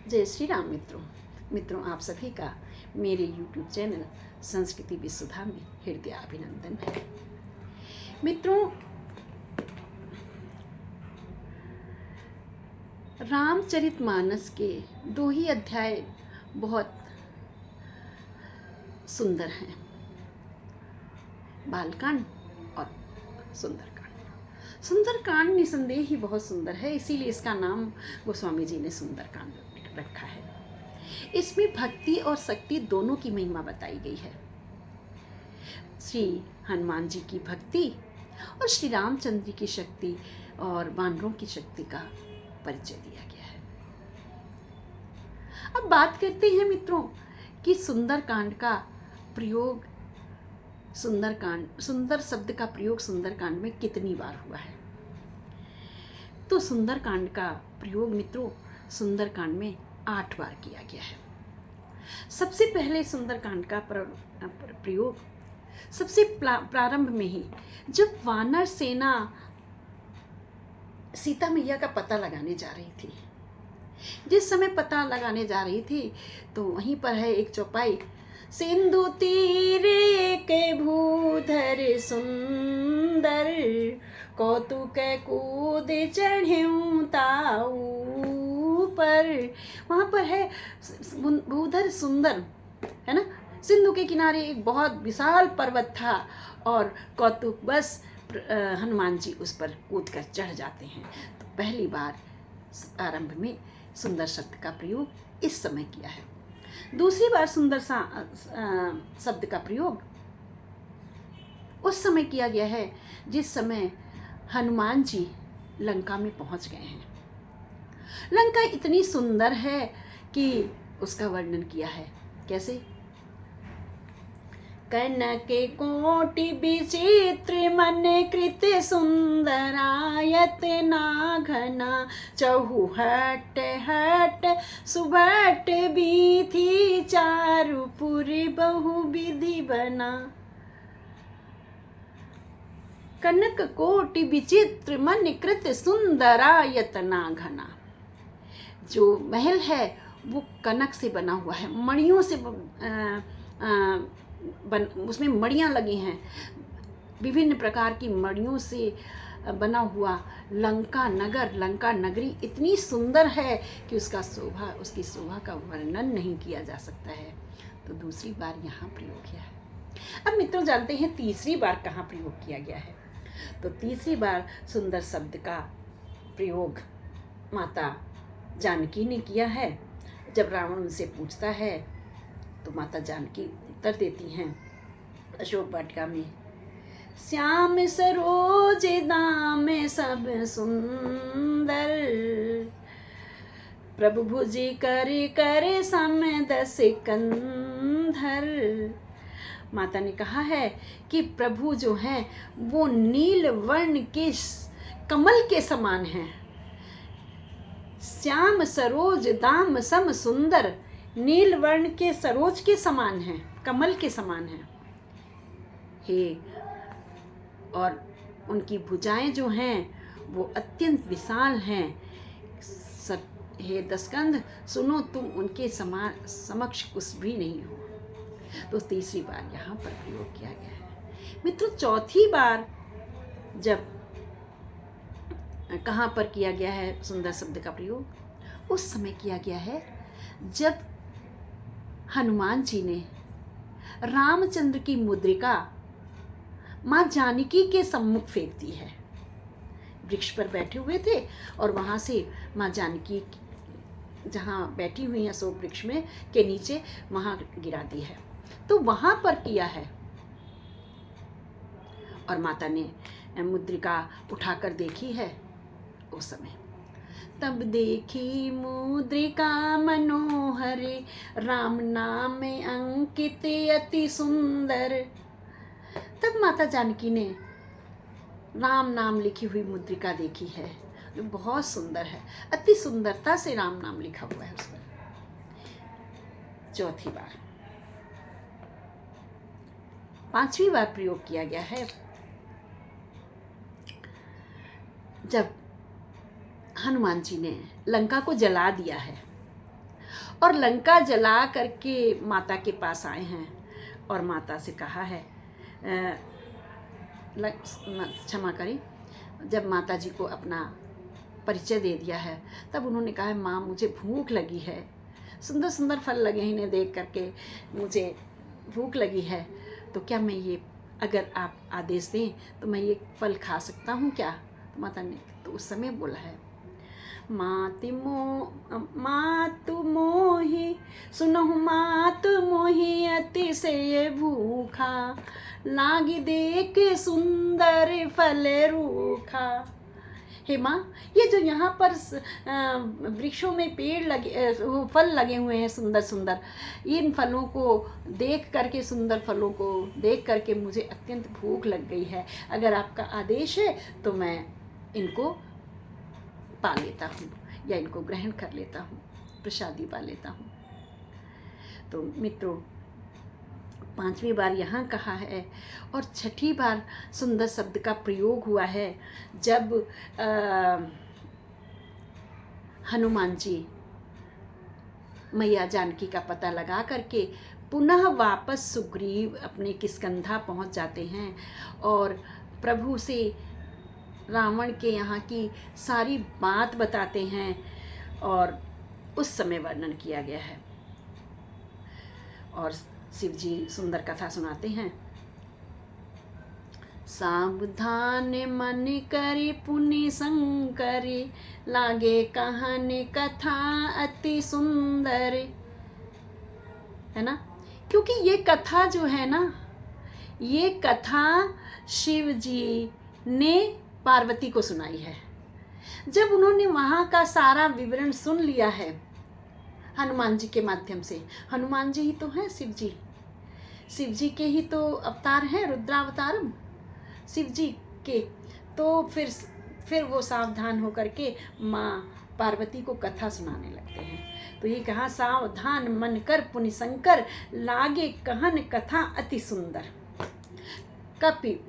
जय श्री राम मित्रों आप सभी का मेरे YouTube चैनल संस्कृति विशुद्धा में हृदय अभिनंदन है। मित्रों, रामचरितमानस के 2 ही अध्याय बहुत सुंदर हैं, बालकांड और सुंदरकांड। सुंदरकांड निसंदेह ही बहुत सुंदर है, इसीलिए इसका नाम गोस्वामी जी ने सुंदरकांड रखा है। इसमें भक्ति और शक्ति दोनों की महिमा बताई गई है। श्री हनुमान जी की भक्ति और श्री रामचंद्र जी की शक्ति और वानरों की शक्ति का परिचय दिया गया है। अब बात करते हैं मित्रों कि सुंदरकांड का प्रयोग सुंदर शब्द का प्रयोग सुंदरकांड में कितनी बार हुआ है। तो सुंदरकांड का प्रयोग मित्रों सुंदरकांड में 8 बार किया गया है। सबसे पहले सुंदरकांड का प्रयोग सबसे प्रारंभ में ही, जब वानर सेना सीता मैया का पता लगाने जा रही थी, जिस समय पता लगाने जा रही थी तो वहीं पर है एक चौपाई, सिंधु तीरे के भूधर सुंदर कौतुक कूद चढ़्यूं ताऊ पर। वहाँ पर है भूधर सुंदर, है ना। सिंधु के किनारे एक बहुत विशाल पर्वत था और कौतुक बस हनुमान जी उस पर कूद कर चढ़ जाते हैं। तो पहली बार आरंभ में सुंदर शब्द का प्रयोग इस समय किया है। दूसरी बार सुंदर शब्द का प्रयोग उस समय किया गया है जिस समय हनुमान जी लंका में पहुंच गए हैं। लंका इतनी सुंदर है कि उसका वर्णन किया है कैसे, कनक कोटि विचित्र मन कृत सुंदरायत ना घना चहुहट हट सुभट बीथी चारुपुरी बहुविधि बना। कनक कोटि विचित्र मन कृत सुंदरायत ना घना। जो महल है वो कनक से बना हुआ है, मणियों से उसमें मणियाँ लगी हैं, विभिन्न प्रकार की मणियों से बना हुआ लंका नगर, लंका नगरी इतनी सुंदर है कि उसकी शोभा का वर्णन नहीं किया जा सकता है। तो दूसरी बार यहाँ प्रयोग किया है। अब मित्रों जानते हैं तीसरी बार कहाँ प्रयोग किया गया है। तो तीसरी बार सुंदर शब्द का प्रयोग माता जानकी ने किया है। जब रावण उनसे पूछता है तो माता जानकी उत्तर देती हैं अशोक वाटिका में, श्याम सरोज दाम सब सुंदर प्रभु भुजि कर सम दस कंधर। माता ने कहा है कि प्रभु जो हैं वो नील वर्ण के कमल के समान हैं। श्याम सरोज दाम सम सुंदर, नील वर्ण के सरोज के समान हैं, कमल के समान हैं। हे और उनकी भुजाएं जो हैं वो अत्यंत विशाल हैं। हे दशकंध सुनो, तुम उनके समक्ष कुछ भी नहीं हो। तो तीसरी बार यहाँ पर प्रयोग किया गया है। मित्रों चौथी बार जब कहाँ पर किया गया है सुंदर शब्द का प्रयोग, उस समय किया गया है जब हनुमान जी ने रामचंद्र की मुद्रिका माँ जानकी के सम्मुख फेंक दी है। वृक्ष पर बैठे हुए थे और वहाँ से माँ जानकी जहाँ बैठी हुई हैं अशोक वृक्ष में के नीचे वहाँ गिरा दी है। तो वहाँ पर किया है और माता ने मुद्रिका उठाकर देखी है उस समय। तब देखी मुद्रिका मनोहर राम नाम अंकित अति सुंदर। तब माता जानकी ने राम नाम लिखी हुई मुद्रिका देखी है जो बहुत सुंदर है, अति सुंदरता से राम नाम लिखा हुआ है उस पर। चौथी बार। पांचवी बार प्रयोग किया गया है जब हनुमान जी ने लंका को जला दिया है और लंका जला करके माता के पास आए हैं और माता से कहा है, क्षमा करें, जब माता जी को अपना परिचय दे दिया है तब उन्होंने कहा है, माँ मुझे भूख लगी है, सुंदर सुंदर फल लगे हैं, इन्हें देख करके मुझे भूख लगी है, तो क्या मैं ये, अगर आप आदेश दें तो मैं ये फल खा सकता हूँ क्या? तो माता ने तो उस समय बोला है, मातु मोहि सुनहु मातु मोहि अतिशय भूखा, लागी देख सुंदर फल रूखा। हे माँ, ये जो यहाँ पर वृक्षों में पेड़ लगे, फल लगे हुए हैं सुंदर सुंदर, इन फलों को देख करके, सुंदर फलों को देख करके मुझे अत्यंत भूख लग गई है। अगर आपका आदेश है तो मैं इनको पा लेता हूँ या इनको ग्रहण कर लेता हूँ, प्रसादी पा लेता हूँ। तो मित्रों, 5वीं बार यहाँ कहा है और 6ठी बार सुंदर शब्द का प्रयोग हुआ है जब हनुमान जी मैया जानकी का पता लगा करके पुनः वापस सुग्रीव अपने किष्किंधा पहुँच जाते हैं और प्रभु से रावण के यहाँ की सारी बात बताते हैं और उस समय वर्णन किया गया है। और शिव जी सुंदर कथा सुनाते हैं, सावधान मन करी पुनि शंकरी, लागे कहानी कथा अति सुंदर, है ना। क्योंकि ये कथा जो है ना, ये कथा शिव जी ने पार्वती को सुनाई है। जब उन्होंने वहाँ का सारा विवरण सुन लिया है हनुमान जी के माध्यम से, हनुमान जी ही तो हैं शिव जी, शिव जी के ही तो अवतार हैं, रुद्रावतारम शिव जी के। तो फिर वो सावधान होकर के माँ पार्वती को कथा सुनाने लगते हैं। तो ये कहा, सावधान मन कर पुनि शंकर, लागे कहन कथा अति सुंदर, कपि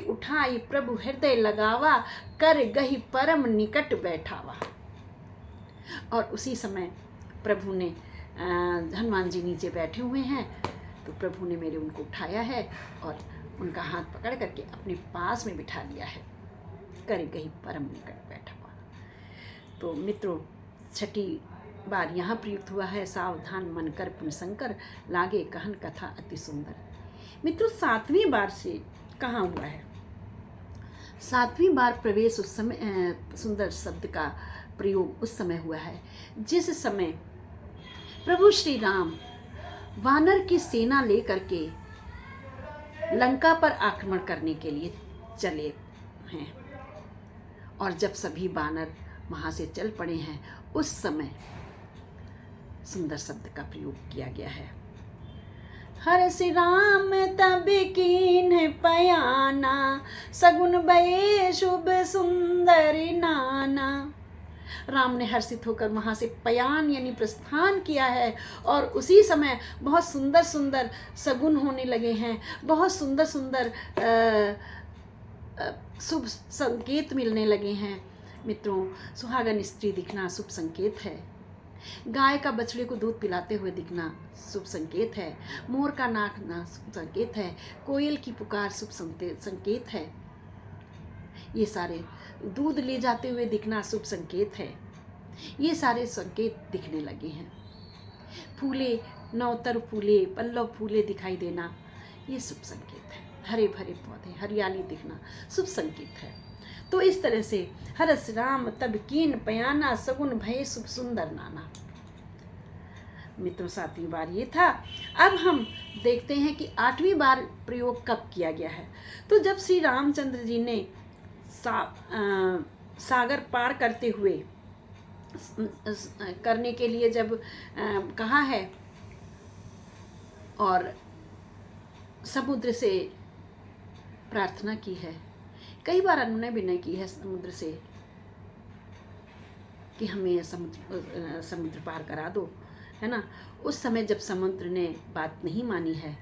उठाई प्रभु हृदय लगावा, कर गही परम निकट बैठावा। और उसी समय प्रभु ने, हनुमान जी नीचे बैठे हुए हैं, तो प्रभु ने मेरे उनको उठाया है और उनका हाथ पकड़ करके अपने पास में बिठा लिया है, कर गही परम निकट बैठावा। तो मित्रों, 6ठी बार यहाँ प्रयुक्त हुआ है, सावधान मन कर पुनि शंकर, लागे कहन कथा अति सुंदर। मित्रों, 7वीं बार से कहाँ हुआ है? 7वीं बार प्रवेश उस समय, सुंदर शब्द का प्रयोग उस समय हुआ है जिस समय प्रभु श्री राम वानर की सेना लेकर के लंका पर आक्रमण करने के लिए चले हैं। और जब सभी वानर वहाँ से चल पड़े हैं, उस समय सुंदर शब्द का प्रयोग किया गया है। हर श्री राम तब कीन्ह पयाना, सगुन भये शुभ सुंदरी नाना। राम ने हर्षित होकर वहाँ से पयान यानी प्रस्थान किया है और उसी समय बहुत सुंदर सुंदर सगुन होने लगे हैं, बहुत सुंदर सुंदर शुभ संकेत मिलने लगे हैं। मित्रों, सुहागन स्त्री दिखना शुभ संकेत है, गाय का बछड़े को दूध पिलाते हुए दिखना शुभ संकेत है, मोर का नाचना शुभ संकेत है, कोयल की पुकार शुभ संकेत है, ये सारे दूध ले जाते हुए दिखना शुभ संकेत है। ये सारे संकेत दिखने लगे हैं। फूले, नवतर फूले, पल्लव फूले दिखाई देना, ये शुभ संकेत है। हरे भरे पौधे, हरियाली दिखना शुभ संकेत है। तो इस तरह से हरस राम तब कीन पयाना, सगुन भय शुभ सुंदर नाना। मित्रों, 7वीं बार ये था। अब हम देखते हैं कि 8वीं बार प्रयोग कब किया गया है। तो जब श्री रामचंद्र जी ने सागर पार करते हुए करने के लिए जब कहा है और समुद्र से प्रार्थना की है, कई बार उन्होंने विनय की है समुद्र से कि हमें समुद्र पार करा दो, है ना। उस समय जब समुद्र ने बात नहीं मानी है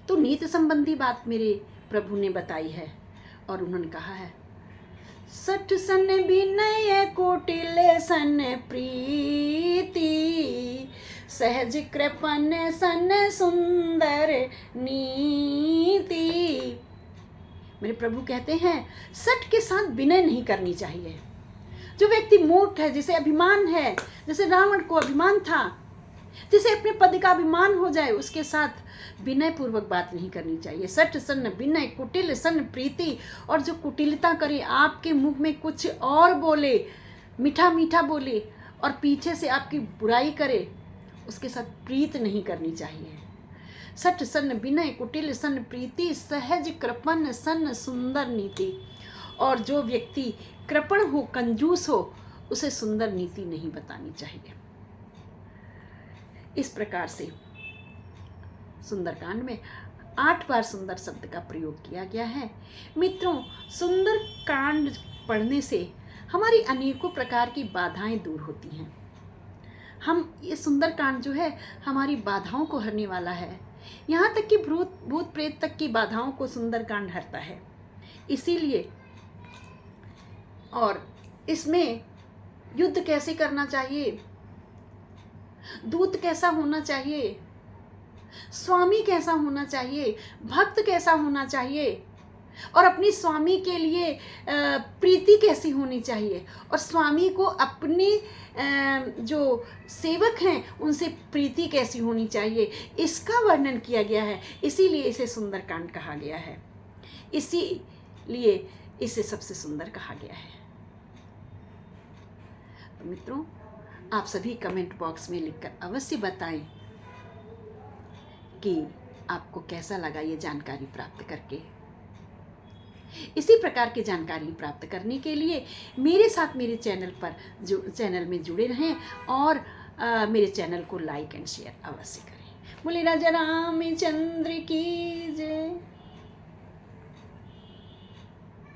तो नीति संबंधी बात मेरे प्रभु ने बताई है और उन्होंने कहा है, 60 सन विनय कोटि कुटिल सन प्रीति, सहज कृपन सन सुंदर नीति। मेरे प्रभु कहते हैं सट के साथ विनय नहीं करनी चाहिए। जो व्यक्ति मूर्ख है, जिसे अभिमान है, जैसे रावण को अभिमान था, जिसे अपने पद का अभिमान हो जाए, उसके साथ विनय पूर्वक बात नहीं करनी चाहिए। सट सन विनय कुटिल सन प्रीति। और जो कुटिलता करे, आपके मुख में कुछ और बोले, मीठा मीठा बोले और पीछे से आपकी बुराई करे, उसके साथ प्रीत नहीं करनी चाहिए। सट सन विनय कुटिल सन प्रीति, सहज कृपण सन सुंदर नीति। और जो व्यक्ति कृपण हो, कंजूस हो, उसे सुंदर नीति नहीं बतानी चाहिए। इस प्रकार से सुंदरकांड में 8 बार सुंदर शब्द का प्रयोग किया गया है। मित्रों, सुंदरकांड पढ़ने से हमारी अनेकों प्रकार की बाधाएं दूर होती हैं। ये सुंदरकांड जो है हमारी बाधाओं को हरने वाला है। यहाँ तक कि भूत प्रेत तक की बाधाओं को सुंदरकांड हरता है। इसीलिए और इसमें युद्ध कैसे करना चाहिए, दूत कैसा होना चाहिए, स्वामी कैसा होना चाहिए, भक्त कैसा होना चाहिए, और अपनी स्वामी के लिए प्रीति कैसी होनी चाहिए, और स्वामी को अपने जो सेवक हैं उनसे प्रीति कैसी होनी चाहिए, इसका वर्णन किया गया है। इसीलिए इसे सुंदरकांड कहा गया है, इसीलिए इसे सबसे सुंदर कहा गया है। तो मित्रों, आप सभी कमेंट बॉक्स में लिखकर अवश्य बताएं कि आपको कैसा लगा ये जानकारी प्राप्त करके। इसी प्रकार की जानकारी प्राप्त करने के लिए मेरे साथ मेरे चैनल में जुड़े रहें और मेरे चैनल को लाइक एंड शेयर अवश्य करें। बोले राजा रामचंद्र की जय।